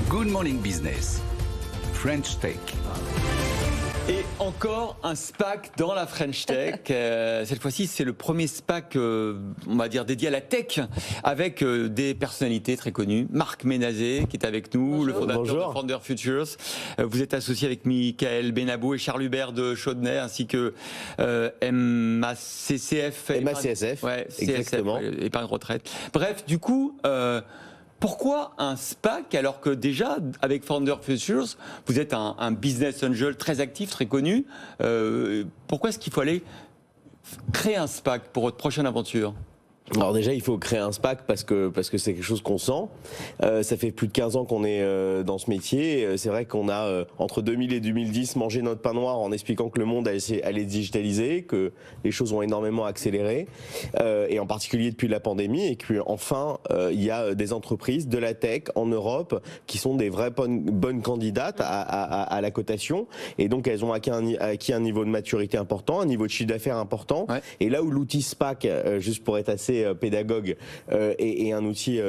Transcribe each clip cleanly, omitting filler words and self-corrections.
Good Morning Business, French Tech. Et encore un SPAC dans la French Tech. Cette fois-ci, c'est le premier SPAC, on va dire, dédié à la tech, avec des personnalités très connues. Marc Ménazé, qui est avec nous, le fondateur de Founder Futures. Vous êtes associé avec Michael Benabou et Charles Hubert de Chaudenay, ainsi que MACCF. MACSF, ouais, exactement. CSF, épargne retraite. Bref, du coup... pourquoi un SPAC alors que déjà, avec Founder Futures, vous êtes un business angel très actif, très connu. Pourquoi est-ce qu'il faut aller créer un SPAC pour votre prochaine aventure ? Alors déjà, il faut créer un SPAC parce que c'est quelque chose qu'on sent. Ça fait plus de 15 ans qu'on est dans ce métier. C'est vrai qu'on a, entre 2000 et 2010, mangé notre pain noir en expliquant que le monde allait digitaliser, que les choses ont énormément accéléré, et en particulier depuis la pandémie, et que enfin, il y a des entreprises de la tech en Europe qui sont des vraies bonnes candidates à la cotation, et donc elles ont acquis un niveau de maturité important, un niveau de chiffre d'affaires important, ouais. Et là où l'outil SPAC, juste pour être assez pédagogue et un outil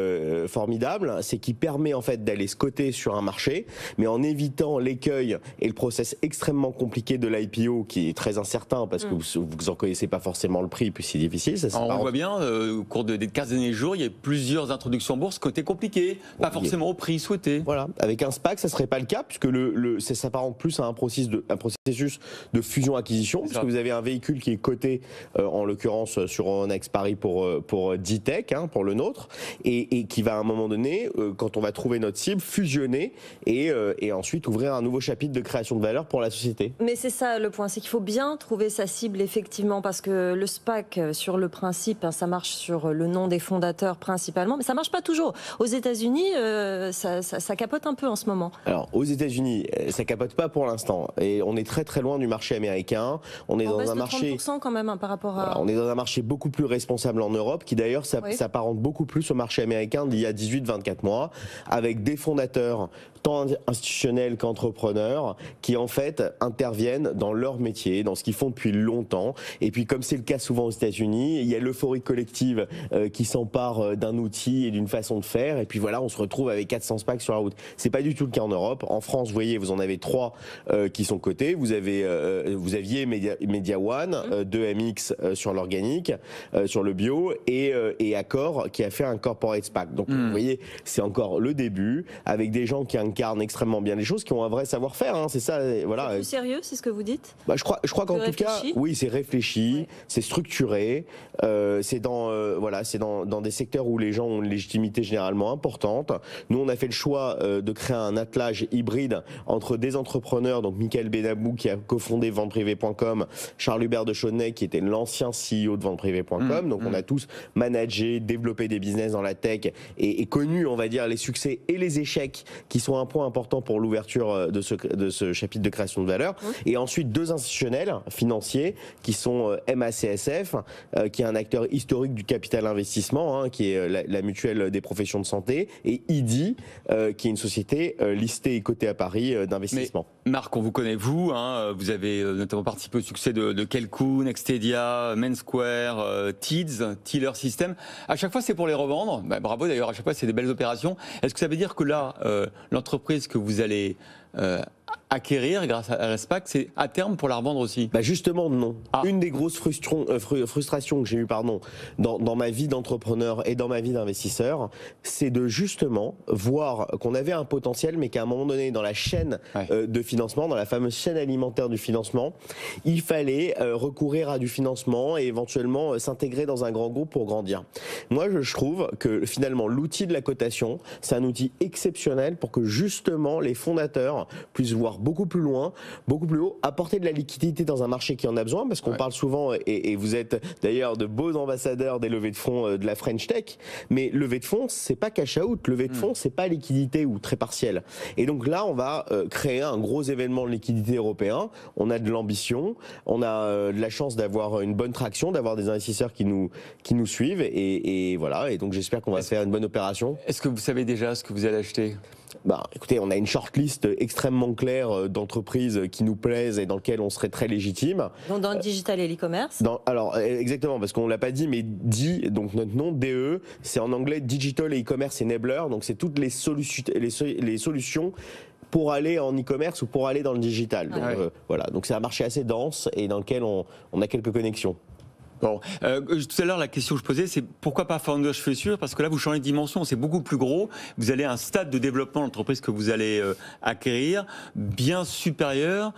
formidable, c'est qu'il permet en fait d'aller se coter sur un marché, mais en évitant l'écueil et le process extrêmement compliqué de l'IPO qui est très incertain parce que vous en connaissez pas forcément le prix, puis c'est difficile. Ça, on voit bien, au cours des 15 derniers jours, il y a plusieurs introductions en bourse côté compliqué, pas forcément au prix souhaité. Voilà, avec un SPAC, ça serait pas le cas puisque ça s'apparente plus à un processus de fusion-acquisition, puisque vous avez un véhicule qui est coté, en l'occurrence sur Euronext Paris pour D-Tech, pour le nôtre, et qui va à un moment donné, quand on va trouver notre cible, fusionner et ensuite ouvrir un nouveau chapitre de création de valeur pour la société. Mais c'est ça le point, c'est qu'il faut bien trouver sa cible effectivement, parce que le SPAC, sur le principe, ça marche sur le nom des fondateurs principalement, mais ça marche pas toujours. Aux États-Unis, ça capote un peu en ce moment. Alors aux États-Unis, ça capote pas pour l'instant, et on est très très loin du marché américain. On est dans un marché 30% quand même par rapport à. Voilà, on est dans un marché beaucoup plus responsable en Europe, qui d'ailleurs s'apparente beaucoup plus au marché américain d'il y a 18-24 mois, avec des fondateurs tant institutionnels qu'entrepreneurs qui en fait interviennent dans leur métier, dans ce qu'ils font depuis longtemps. Et puis comme c'est le cas souvent aux États-Unis, il y a l'euphorie collective qui s'empare d'un outil et d'une façon de faire. Et puis voilà, on se retrouve avec 400 SPAC sur la route. C'est pas du tout le cas en Europe. En France, vous voyez, vous en avez 3 qui sont cotés. Vous aviez Media One, 2MX sur l'organique, sur le bio, et Accor qui a fait un corporate SPAC. Donc vous voyez, c'est encore le début, avec des gens qui incarnent extrêmement bien les choses, qui ont un vrai savoir-faire. C'est ça. Voilà. C'est plus sérieux, c'est ce que vous dites ? Je crois qu'en tout cas, oui, c'est réfléchi, c'est structuré. C'est dans des secteurs où les gens ont une légitimité généralement importante. Nous, on a fait le choix de créer un attelage hybride entre des entrepreneurs, donc Michael Benabou qui a cofondé venteprivée.com, Charles Hubert de Chaudenay qui était l'ancien CEO de venteprivée.com. Donc on a tous managé, développé des business dans la tech et connu, on va dire, les succès et les échecs qui sont un point important pour l'ouverture de ce chapitre de création de valeur. Et ensuite 2 institutionnels financiers qui sont MACSF, qui est un acteur historique du capital investissement, qui est la mutuelle des professions de santé, et IDI, qui est une société listée et cotée à Paris d'investissement. Mais Marc, on vous connaît, vous avez notamment participé au succès de Kelkoo, Nextedia, Main Square, Teads, Tiller System. À chaque fois, c'est pour les revendre. Bravo d'ailleurs, à chaque fois, c'est des belles opérations. Est-ce que ça veut dire que là, l'entreprise que vous allez acquérir grâce à la SPAC, c'est à terme pour la revendre aussi? Justement, non. Une des grosses frustrations que j'ai eues dans ma vie d'entrepreneur et dans ma vie d'investisseur, c'est de justement voir qu'on avait un potentiel, mais qu'à un moment donné, dans la chaîne de financement, dans la fameuse chaîne alimentaire du financement, il fallait recourir à du financement et éventuellement s'intégrer dans un grand groupe pour grandir. Moi, je trouve que finalement, l'outil de la cotation, c'est un outil exceptionnel pour que justement les fondateurs puissent voir beaucoup plus loin, beaucoup plus haut, apporter de la liquidité dans un marché qui en a besoin, parce qu'on parle souvent, et vous êtes d'ailleurs de beaux ambassadeurs des levées de fonds de la French Tech, mais levée de fonds, c'est pas cash out, levée de fonds, c'est pas liquidité ou très partielle. Et donc là, on va créer un gros événement de liquidité européen, on a de l'ambition, on a de la chance d'avoir une bonne traction, d'avoir des investisseurs qui nous suivent, et voilà, et donc j'espère qu'on va faire une bonne opération. Est-ce que vous savez déjà ce que vous allez acheter ? Écoutez, on a une shortlist extrêmement claire d'entreprises qui nous plaisent et dans lesquelles on serait très légitime. Donc dans le digital et l'e-commerce. Alors exactement, parce qu'on l'a pas dit, mais donc notre nom DE, c'est en anglais Digital et E-commerce Enabler, donc c'est toutes les solutions pour aller en e-commerce ou pour aller dans le digital. Donc, voilà, donc c'est un marché assez dense et dans lequel on a quelques connexions. Bon, tout à l'heure, la question que je posais, c'est pourquoi pas Founder Cheveux Sûrs? Parce que là, vous changez de dimension, c'est beaucoup plus gros. Vous allez à un stade de développement de l'entreprise que vous allez acquérir bien supérieur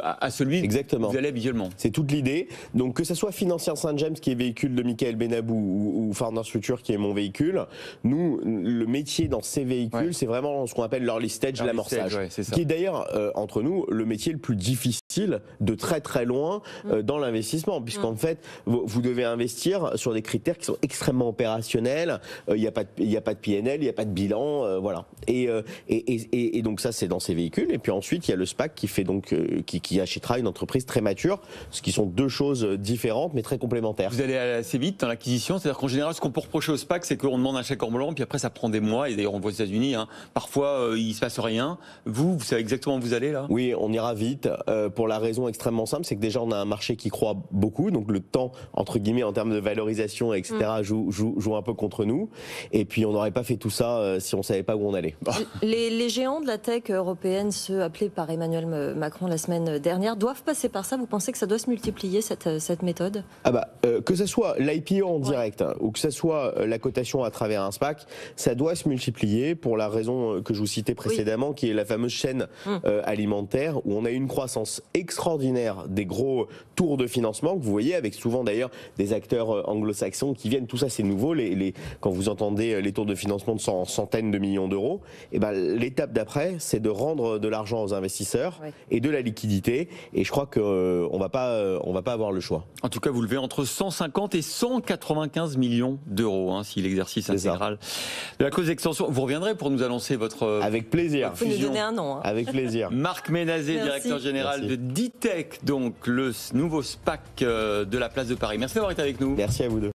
à celui Exactement. que vous allez visuellement. C'est toute l'idée. Donc que ce soit Financière Saint-James, qui est véhicule de Michael Benabou, ou Founders Future, qui est mon véhicule, nous, le métier dans ces véhicules, c'est vraiment ce qu'on appelle l'early stage, l'amorçage. Qui est d'ailleurs, entre nous, le métier le plus difficile de très très loin dans l'investissement, puisqu'en fait, vous devez investir sur des critères qui sont extrêmement opérationnels. Il n'y a pas de PNL, il n'y a pas de bilan, voilà. Et donc ça, c'est dans ces véhicules. Et puis ensuite, il y a le SPAC qui fait donc qui achètera une entreprise très mature, ce qui sont deux choses différentes mais très complémentaires. Vous allez assez vite dans l'acquisition, c'est-à-dire qu'en général, ce qu'on peut reprocher au SPAC, c'est qu'on demande un chèque en blanc, puis après ça prend des mois. Et d'ailleurs, on voit aux États-Unis, parfois il se passe rien. Vous savez exactement où vous allez là? Oui, on ira vite pour la raison extrêmement simple, c'est que déjà on a un marché qui croît beaucoup, donc le temps, entre guillemets, en termes de valorisation, etc., joue un peu contre nous. Et puis, on n'aurait pas fait tout ça si on savait pas où on allait. Les géants de la tech européenne, ceux appelés par Emmanuel Macron la semaine dernière, doivent passer par ça. Vous pensez que ça doit se multiplier, cette méthode? Que ce soit l'IPO en direct ou que ce soit la cotation à travers un SPAC, ça doit se multiplier pour la raison que je vous citais précédemment, qui est la fameuse chaîne alimentaire, où on a une croissance extraordinaire des gros tours de financement que vous voyez, avec souvent d'ailleurs des acteurs anglo-saxons qui viennent. Tout ça, c'est nouveau. Quand vous entendez les tours de financement de centaines de millions d'euros, l'étape d'après, c'est de rendre de l'argent aux investisseurs et de la liquidité. Et je crois qu'on va pas avoir le choix. En tout cas, vous levez entre 150 et 195 millions d'euros, si l'exercice intégral de la cause d'extension. Vous reviendrez pour nous annoncer votre avec plaisir. Vous pouvez nous donner un nom. Avec plaisir. Marc Ménazé, directeur général de DITEC, donc le nouveau SPAC de la place de Paris. Merci d'avoir été avec nous. Merci à vous deux.